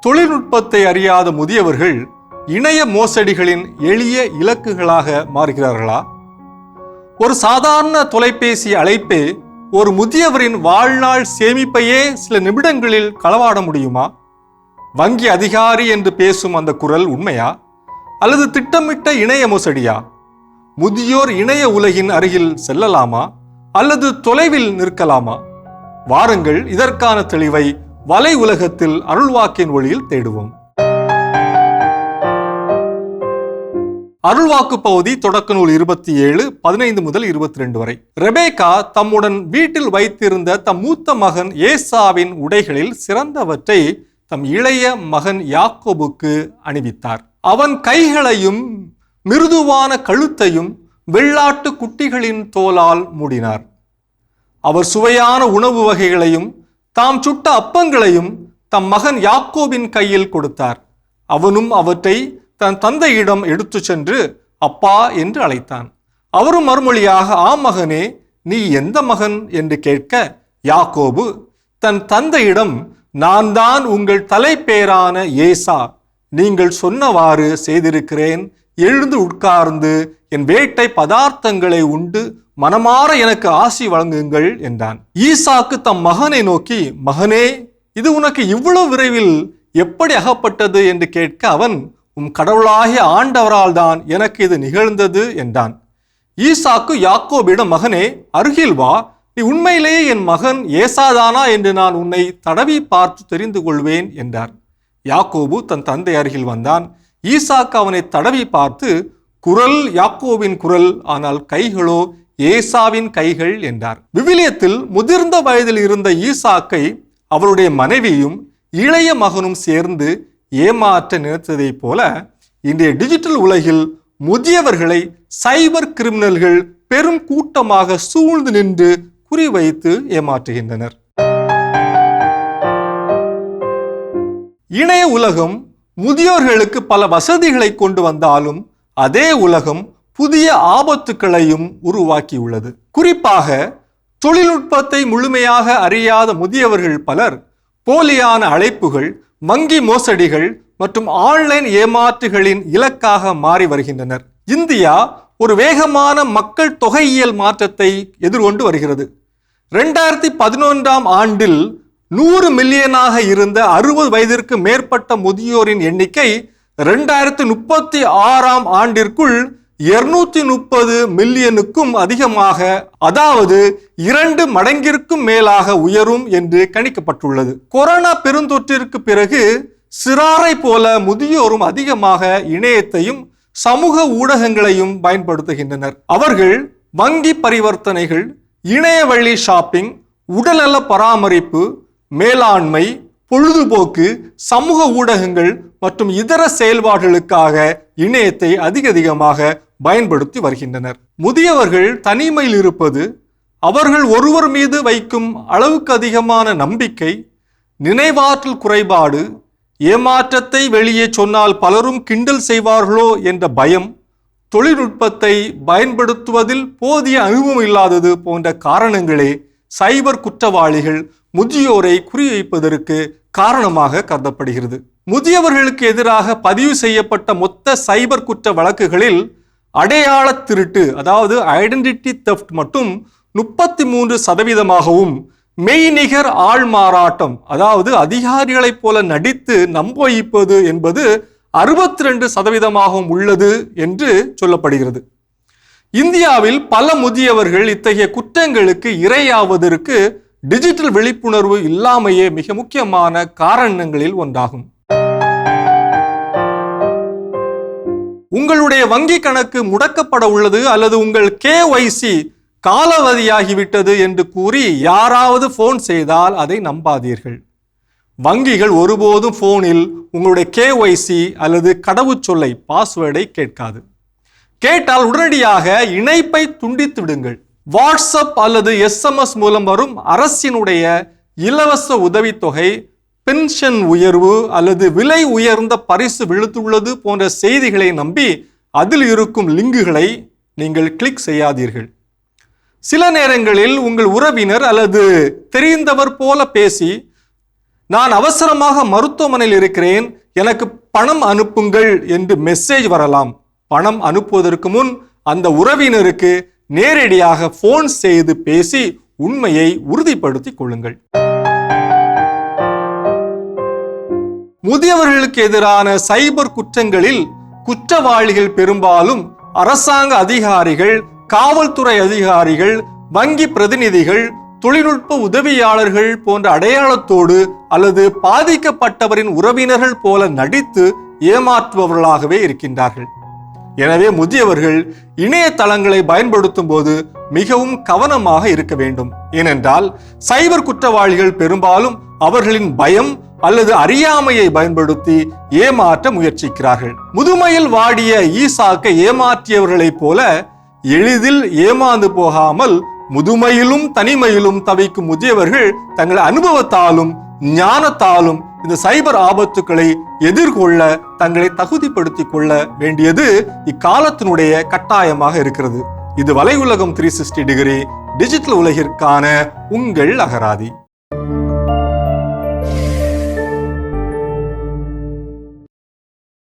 தொழில்நுட்பத்தை அறியாத முதியவர்கள் இணைய மோசடிகளின் எளிய இலக்குகளாக மாறுகிறார்களா? ஒரு சாதாரண தொலைபேசி அழைப்பே ஒரு முதியவரின் வாழ்நாள் சேமிப்பையே சில நிமிடங்களில் களவாட முடியுமா? வங்கி அதிகாரி என்று பேசும் அந்த குரல் உண்மையா அல்லது திட்டமிட்ட இணைய மோசடியா? முதியோர் இணைய உலகின் அருகில் செல்லலாமா அல்லது தொலைவில் நிற்கலாமா? வாருங்கள், இதற்கான தெளிவை வலை உலகத்தில் அருள்வாக்கின் ஒளியில் தேடுவோம். அருள்வாக்கு பகுதி தொடக்க நூல் 27 15 முதல் 22 வரை. ரெபேக்கா தம்முடன் வீட்டில் வைத்திருந்த தம் மூத்த மகன் ஏசாவின் உடைகளில் சிறந்தவற்றை தம் இளைய மகன் யாக்கோபுக்கு அணிவித்தார். அவன் கைகளையும் மிருதுவான கழுத்தையும் வெள்ளாட்டு குட்டிகளின் தோலால் மூடினார். அவர் சுவையான உணவு வகைகளையும் தாம் சுட்ட அப்பங்களையும் தம் மகன் யாக்கோபின் கையில் கொடுத்தார். அவனும் அவற்றை தன் தந்தையிடம் எடுத்து சென்று அப்பா என்று அழைத்தான். அவரும் மறுமொழியாக, ஆம் மகனே, நீ எந்த மகன் என்று கேட்க, யாக்கோபு தன் தந்தையிடம், நான் தான் உங்கள் தலைப்பேரான ஏசா. நீங்கள் சொன்னவாறு செய்திருக்கிறேன். எழுந்து உட்கார்ந்து என் வேட்டை பதார்த்தங்களை உண்டு மனமாற எனக்கு ஆசி வழங்குங்கள் என்றான். ஈசாக்கு தம் மகனை நோக்கி, மகனே, இது உனக்கு இவ்வளவு விரைவில் எப்படி அகப்பட்டது என்று கேட்க, அவன், உம் கடவுளாகிய ஆண்டவரால் தான் எனக்கு இது நிகழ்ந்தது என்றான். ஈசாக்கு யாக்கோபிடம், மகனே, அருகில் வா, நீ உண்மையிலேயே என் மகன் ஏசாதானா என்று நான் உன்னை தடவி பார்த்து தெரிந்து கொள்வேன் என்றார். யாக்கோபு தன் தந்தை அருகில் வந்தான். ஈசாக்கு அவனை தடவி பார்த்து, குரல் யாக்கோபின் குரல், ஆனால் கைகளோ ஏசாவின் கைகள் என்றார். விவிலியத்தில் முதிர்ந்த வயதில் இருந்த ஈசாக்கை அவருடைய மனைவியும் இளைய மகனும் சேர்ந்து ஏமாற்ற நினைத்ததை போல இன்றைய டிஜிட்டல் உலகில் முதியவர்களை சைபர் கிரிமினல்கள் பெரும் கூட்டமாக சூழ்ந்து நின்று குறிவைத்து ஏமாற்றுகின்றனர். இணைய உலகம் முதியோர்களுக்கு பல வசதிகளை கொண்டு வந்தாலும் அதே உலகம் புதிய ஆபத்துக்களையும் உருவாக்கியுள்ளது. குறிப்பாக தொழில்நுட்பத்தை முழுமையாக அறியாத முதியவர்கள் பலர் போலியான அழைப்புகள், வங்கி மோசடிகள் மற்றும் ஆன்லைன் ஏமாற்றுகளின் இலக்காக மாறி வருகின்றனர். இந்தியா ஒரு வேகமான மக்கள் தொகையியல் மாற்றத்தை எதிர்கொண்டு வருகிறது. 2011ஆம் ஆண்டில் 100 மில்லியனாக இருந்த 60 வயதிற்கு மேற்பட்ட முதியோரின் எண்ணிக்கை 2036ஆம் ஆண்டிற்குள் 230 மில்லியனுக்கும் அதிகமாக, அதாவது 2 மடங்கிற்கும் மேலாக உயரும் என்று கணிக்கப்பட்டுள்ளது. கொரோனா பெருந்தொற்றிற்கு பிறகு சிறாரை போல முதியோரும் அதிகமாக இணையத்தையும் சமூக ஊடகங்களையும் பயன்படுத்துகின்றனர். அவர்கள் வங்கி பரிவர்த்தனைகள், இணையவழி ஷாப்பிங், உடல்நல பராமரிப்பு, மேலாண்மை, பொழுதுபோக்கு, சமூக ஊடகங்கள் மற்றும் இதர செயல்பாடுகளுக்காக இணையத்தை அதிகமாக பயன்படுத்தி வருகின்றனர். முதியவர்கள் தனிமையில் இருப்பது, அவர்கள் ஒருவர் மீது வைக்கும் அளவுக்கு அதிகமான நம்பிக்கை, நினைவாற்றல் குறைபாடு, ஏமாற்றத்தை வெளியே சொன்னால் பலரும் கிண்டல் செய்வார்களோ என்ற பயம், தொழில்நுட்பத்தை பயன்படுத்துவதில் போதிய அனுபவம் இல்லாதது போன்ற காரணங்களே சைபர் குற்றவாளிகள் முதியோரை குறிவைப்பதற்கு காரணமாக கருதப்படுகிறது. முதியவர்களுக்கு எதிராக பதிவு செய்யப்பட்ட மொத்த சைபர் குற்ற வழக்குகளில் அடையாள திருட்டு, அதாவது ஐடென்டிட்டி தெஃப்ட் மட்டும் 33%, மெய்நிகர் ஆள் மாறாட்டம், அதாவது அதிகாரிகளைப் போல நடித்து நம்ப வைப்பது என்பது 62% உள்ளது என்று சொல்லப்படுகிறது. இந்தியாவில் பல முதியவர்கள் இத்தகைய குற்றங்களுக்கு இரையாவதற்கு டிஜிட்டல் விழிப்புணர்வு இல்லாமையே மிக முக்கியமான காரணங்களில் ஒன்றாகும். உங்களுடைய வங்கி கணக்கு முடக்கப்பட உள்ளது அல்லது உங்கள் KYC காலாவதியாகிவிட்டது என்று கூறி யாராவது போன் செய்தால் அதை நம்பாதீர்கள். வங்கிகள் ஒருபோதும் போனில் உங்களுடைய KYC அல்லது கடவுச்சொல்லை, பாஸ்வேர்டை கேட்காது. கேட்டால் உடனடியாக இணைப்பை துண்டித்து விடுங்கள். வாட்ஸ்அப் அல்லது SMS மூலம் வரும் அரசினுடைய இலவச உதவித்தொகை, பென்ஷன் உயர்வு அல்லது விலை உயர்ந்த பரிசு விழுத்துள்ளது போன்ற செய்திகளை நம்பி அதில் இருக்கும் லிங்குகளை நீங்கள் கிளிக் செய்யாதீர்கள். சில நேரங்களில் உங்கள் உறவினர் அல்லது தெரிந்தவர் போல பேசி நான் அவசரமாக மருத்துவமனையில் இருக்கிறேன், எனக்கு பணம் அனுப்புங்கள் என்று மெசேஜ் வரலாம். பணம் அனுப்புவதற்கு முன் அந்த உறவினருக்கு நேரடியாக போன் செய்து பேசி உண்மையை உறுதிப்படுத்திக் கொள்ளுங்கள். முதியவர்களுக்கு எதிரான சைபர் குற்றங்களில் குற்றவாளிகள் பெரும்பாலும் அரசாங்க அதிகாரிகள், காவல்துறை அதிகாரிகள், வங்கி பிரதிநிதிகள், தொழில்நுட்ப உதவியாளர்கள் போன்ற அடையாளத்தோடு அல்லது பாதிக்கப்பட்டவரின் உறவினர்கள் போல நடித்து ஏமாற்றுபவர்களாகவே இருக்கின்றார்கள். எனவே முதியவர்கள் இணையதளங்களை பயன்படுத்தும் போது மிகவும் கவனமாக இருக்க வேண்டும். ஏனென்றால் சைபர் குற்றவாளிகள் பெரும்பாலும் அவர்களின் பயம் அல்லது அறியாமையை பயன்படுத்தி ஏமாற்ற முயற்சிக்கிறார்கள். முதுமையில் வாடிய ஈசாக்கை ஏமாற்றியவர்களைப் போல எளிதில் ஏமாந்து போகாமல் முதுமையிலும் தனிமையிலும் தவிக்கும் முதியவர்கள் தங்கள் அனுபவத்தாலும் ஞானத்தாலும் இந்த சைபர் ஆபத்துக்களை எதிர்கொள்ள தங்களை தகுதிப்படுத்திக் கொள்ள வேண்டியது இக்காலத்தினுடைய கட்டாயமாக இருக்கிறது. இது வலை உலகம் 360 டிகிரி டிஜிட்டல் உலகிற்கான உங்கள் அகராதி.